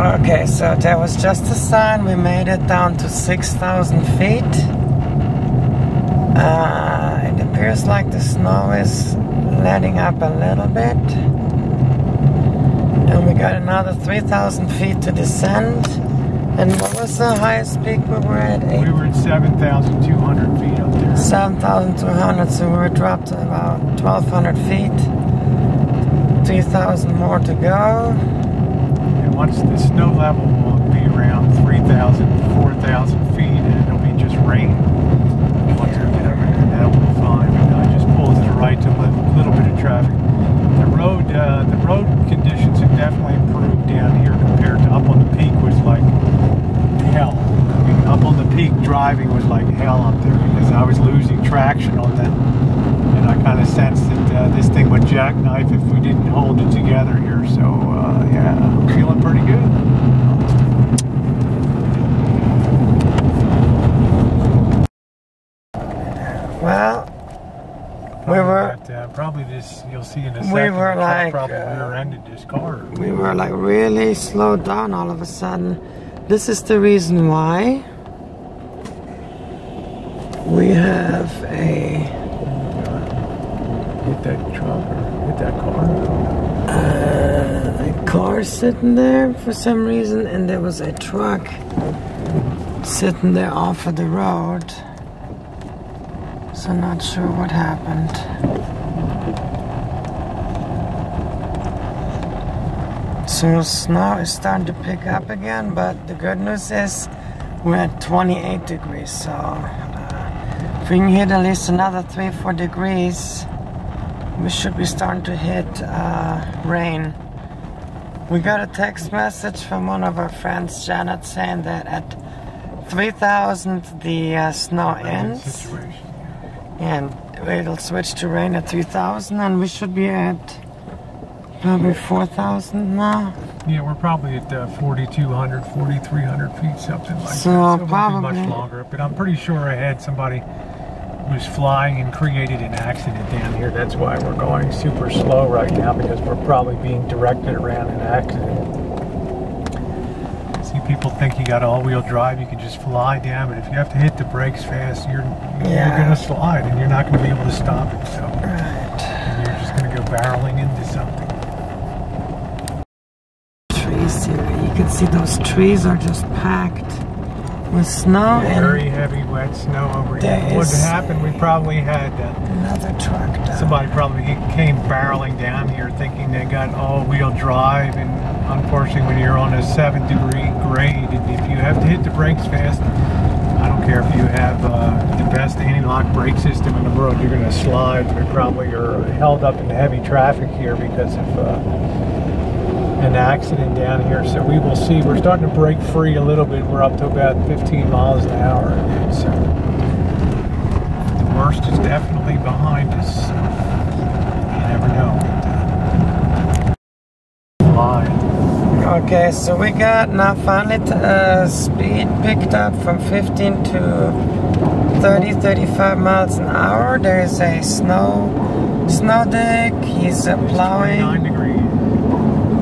Okay, so there was just a sign. We made it down to 6,000 feet. It appears like the snow is letting up a little bit. And we got another 3,000 feet to descend. And what was the highest peak we were at? We were at 7,200 feet up there. 7,200, so we were dropped to about 1,200 feet. 3,000 more to go. And once the snow level will be around 3,000, 4,000 feet, and it'll be just rain. Once we get over there, that'll be fine. And I just pulled to the right to a little bit of traffic. The road conditions have definitely improved down here compared to up on the peak was like hell. I mean, up on the peak driving was like hell up there because I was losing traction on that. And I kind of sensed that this thing would jackknife if we didn't hold it together here. So, yeah, I'm feeling pretty good. Well, we were... probably this, you'll see in a second, we were like... probably rear-ended this car. We were like really slowed down all of a sudden. This is the reason why. We have a... Hit that truck or hit that car? A car sitting there for some reason, and there was a truck sitting there off of the road. So not sure what happened. So snow is starting to pick up again, but the good news is we're at 28 degrees. So if we can hit at least another 3-4 degrees, we should be starting to hit rain. We got a text message from one of our friends, Janet, saying that at 3,000 the snow ends. And it'll switch to rain at 3,000, and we should be at probably 4,000 now. Yeah, we're probably at 4,200, 4,300 feet, something like that. So it probably won't be much longer. But I'm pretty sure I had somebody who was flying and created an accident down here. That's why we're going super slow right now, because we're probably being directed around an accident. See, people think you got all-wheel drive, you can just fly down, but if you have to hit the brakes fast, you're going to slide, and you're not going to be able to stop it. So and you're just going to go barreling into something. Trees here, you can see those trees are just packed with snow. Very heavy, wet snow over here. What happened? We probably had another truck down. Somebody probably came barreling down here thinking they got all-wheel drive, and unfortunately, when you're on a 7-degree grade, if you have to hit the brakes fast, I don't care if you have the best anti-lock brake system in the world, you're going to slide. We probably are held up in heavy traffic here because of an accident down here. So we will see. We're starting to break free a little bit. We're up to about 15 miles an hour. So the worst is definitely behind us. You never know. Okay, so we got now finally speed picked up from 15 to 30-35 miles an hour. There is a snow dig. He's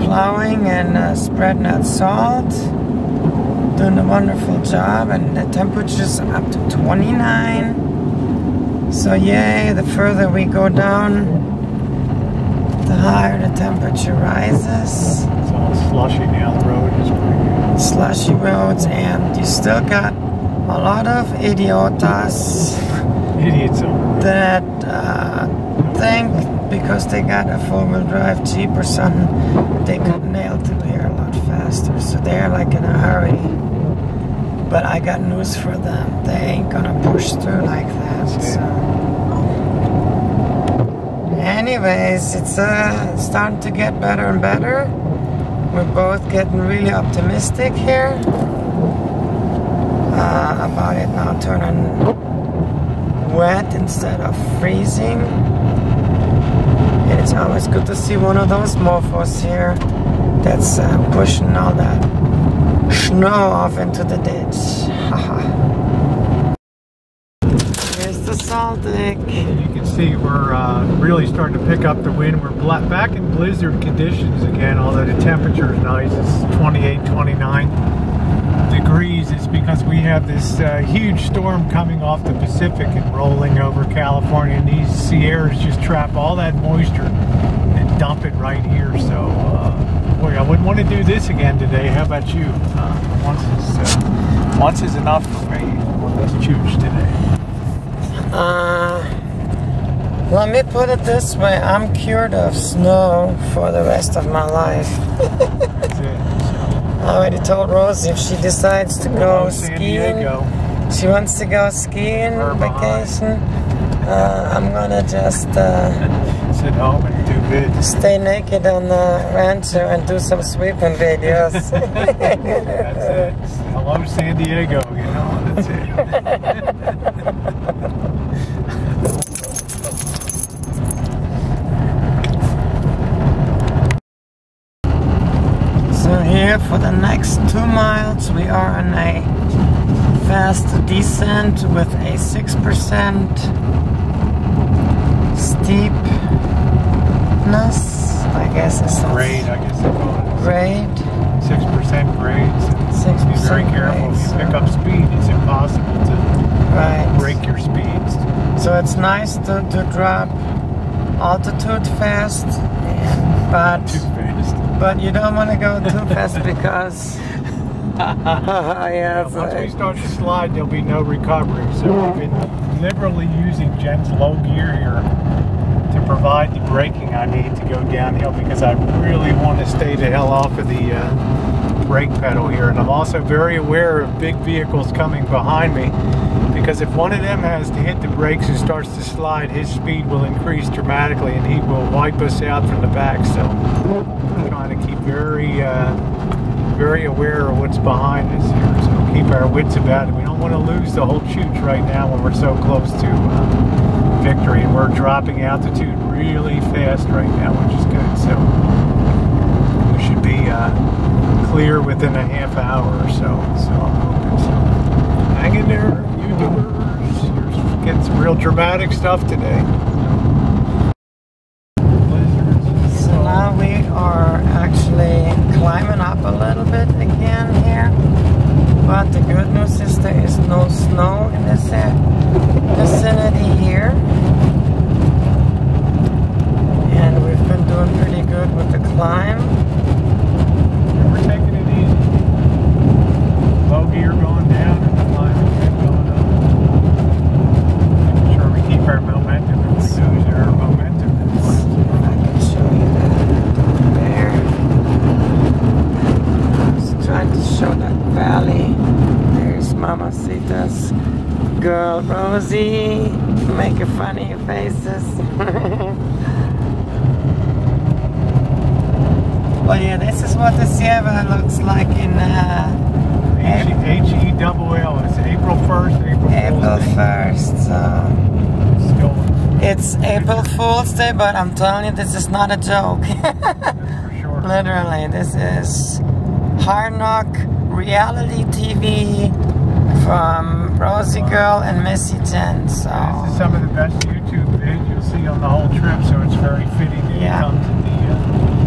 plowing and spreading out salt, doing a wonderful job, and the temperature's up to 29. So yay, the further we go down, the higher the temperature rises. It's all slushy now, the road is pretty good. Slushy roads, and you still got a lot of idiots that think because they got a four-wheel drive Jeep or something, they could nail through here a lot faster. So they're like in a hurry. But I got news for them. They ain't gonna push through like that. So. Anyways, it's starting to get better and better. We're both getting really optimistic here about it now turning wet instead of freezing. And it's always good to see one of those mofos here that's pushing all that snow off into the ditch. Here's the salt dig. You can see we're really starting to pick up the wind. We're back in blizzard conditions again, although the temperature is nice. It's 28, 29 degrees. It's because we have this huge storm coming off the Pacific and rolling over California, and these Sierras just trap all that moisture and dump it right here. So boy, I wouldn't want to do this again today. How about you? Once is enough for me on this chooch today. Let me put it this way, I'm cured of snow for the rest of my life. That's it. I already told Rosie if she decides to go skiing, she wants to go skiing vacation, I'm gonna just sit home and do videos. Stay naked on the rancher and do some sweeping videos. That's it. Hello San Diego, you know, that's it. So here for the next 2 miles we are on a fast descent with a 6% steepness, I guess it's grade, I guess they call it. Grade. 6% grades. 6% be very careful. If you pick up speed, it's impossible to break your speeds. So it's nice to drop altitude fast, but too fast. But you don't want to go too fast because yeah, once we start to slide, there'll be no recovery. So I've been liberally using Jenn's low gear here to provide the braking I need to go downhill, because I really want to stay the hell off of the brake pedal here. And I'm also very aware of big vehicles coming behind me, because if one of them has to hit the brakes and starts to slide, his speed will increase dramatically and he will wipe us out from the back. So I'm trying to keep very aware of what's behind us here, so keep our wits about it. We don't want to lose the whole chooch right now when we're so close to victory, and we're dropping altitude really fast right now, which is good. So we should be clear within a half hour or so. So I'm hoping so. Hang in there, YouTubers. You're getting some real dramatic stuff today. So now we are actually climbing up a little bit again here, but the good news is there is no snow in this vicinity here, and we've been doing pretty good with the climb. And we're taking it easy. Low gear going down and the climbing going up. Making sure we keep our momentum and we lose our momentum. I can show you that there. Trying to show that valley. There's Mamacita's girl Rosie making funny faces. Well, yeah, this is what the Sierra looks like in H-E-double-L. It's April 1st, April 1st. It's April Fool's Day, but I'm telling you, this is not a joke. For sure. Literally, this is Hard Knock reality TV from Rosie Girl and Missy Jenn. So this is some of the best YouTube vids you'll see on the whole trip, so it's very fitting that it comes at the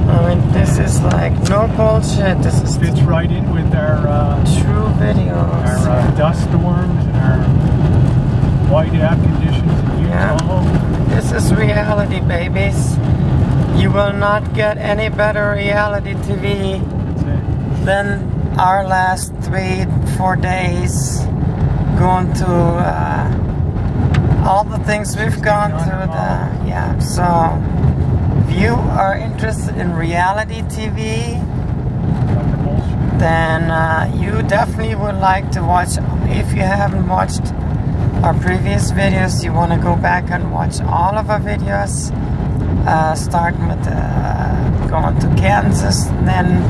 I mean, this is like no bullshit. This is fits right in with our true videos. Our dust storms and our whiteout conditions in Utah. This is reality, babies. You will not get any better reality TV than our last 3-4 days going to all the things we've gone through. So if you are interested in reality TV, then you definitely would like to watch. If you haven't watched our previous videos, you want to go back and watch all of our videos, starting with going to Kansas, and then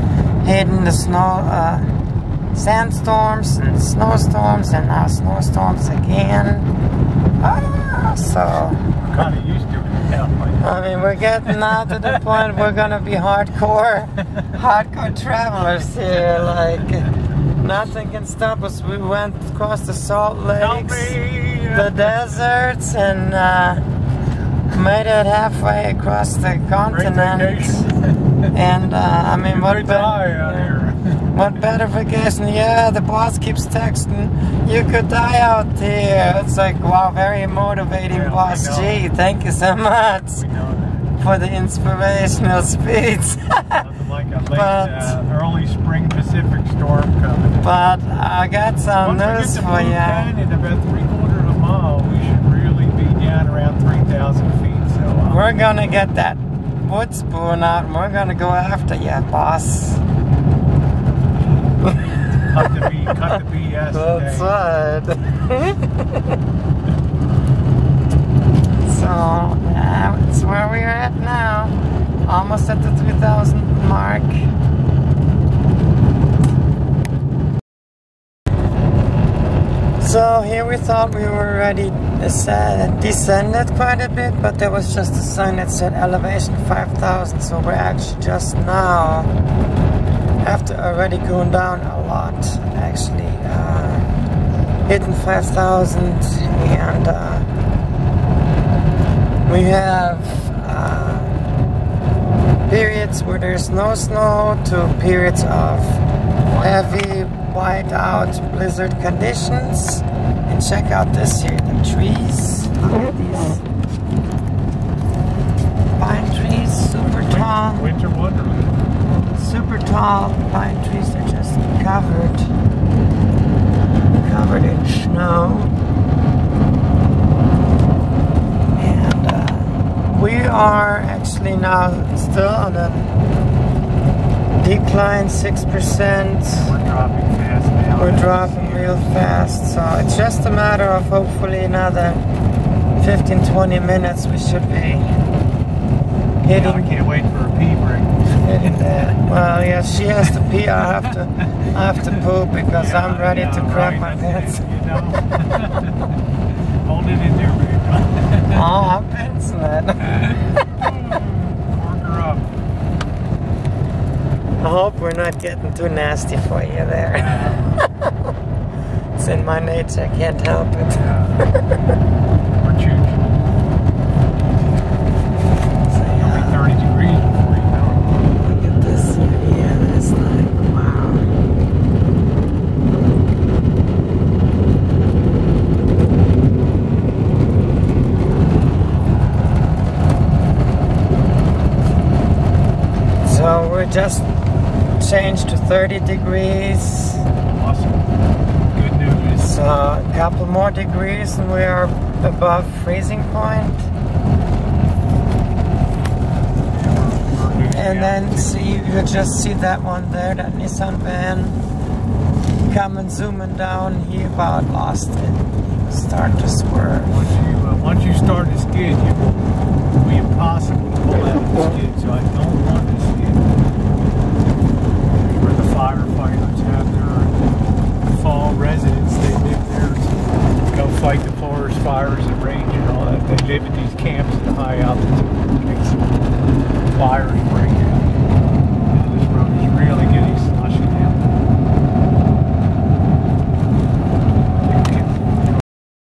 hitting the snow, sandstorms and snowstorms, and now snowstorms again. So I'm kind of used to it now. I mean, we're getting now to the point we're gonna be hardcore travelers here. Like nothing can stop us. We went across the Salt Lakes, the deserts, and Made it halfway across the continent. And I mean, what better vacation? Yeah, the boss keeps texting, you could die out here. It's like, wow, very motivating, yeah, boss. Gee, thank you so much for the inspirational speech. Nothing like a late, early spring Pacific storm coming. But I got some news for you. In about 3/4 of a mile, we should really be down around 3,000 feet. So we're gonna get that wood spoon out and we're gonna go after you, boss. Cut the BS. That's right. So that's where we're at now. Almost at the 3,000 mark. So here we thought we were already descended quite a bit, but there was just a sign that said elevation 5,000. So we're actually just now, after already going down a lot, actually hitting 5,000, and we have periods where there's no snow to periods of heavy whiteout blizzard conditions. And check out this here, the trees. Look at these pine trees, super tall. Winter wonderland. Super tall pine trees are just covered in snow. And we are actually now still on a decline, 6%. We're dropping fast now. We're dropping real fast, so it's just a matter of hopefully another 15-20 minutes we should be hitting. Yeah, I can't wait for a pee break. Hitting that. Well, yeah, she has to pee. I have to poop because yeah, I'm ready to crap my pants. You know, hold it in there, baby. Oh, I'm pensing it. Work her up. I hope we're not getting too nasty for you there. It's in my nature, I can't help it. We're chooch. So, it'll be 30 degrees before you know it. Look at this. Yeah, it's like, wow. So we're just changed to 30 degrees. Awesome. Good news. So a couple more degrees and we are above freezing point. And then see, you just see that one there, that Nissan van coming zooming down. He about lost it. Start to swerve. Once you start to skid, it will be impossible to pull out the skid. So I don't want to skid. Where the firefighters have their fall residence, they live there to go fight the forest fires and range and all that. They live at these camps at a high altitude in case fires break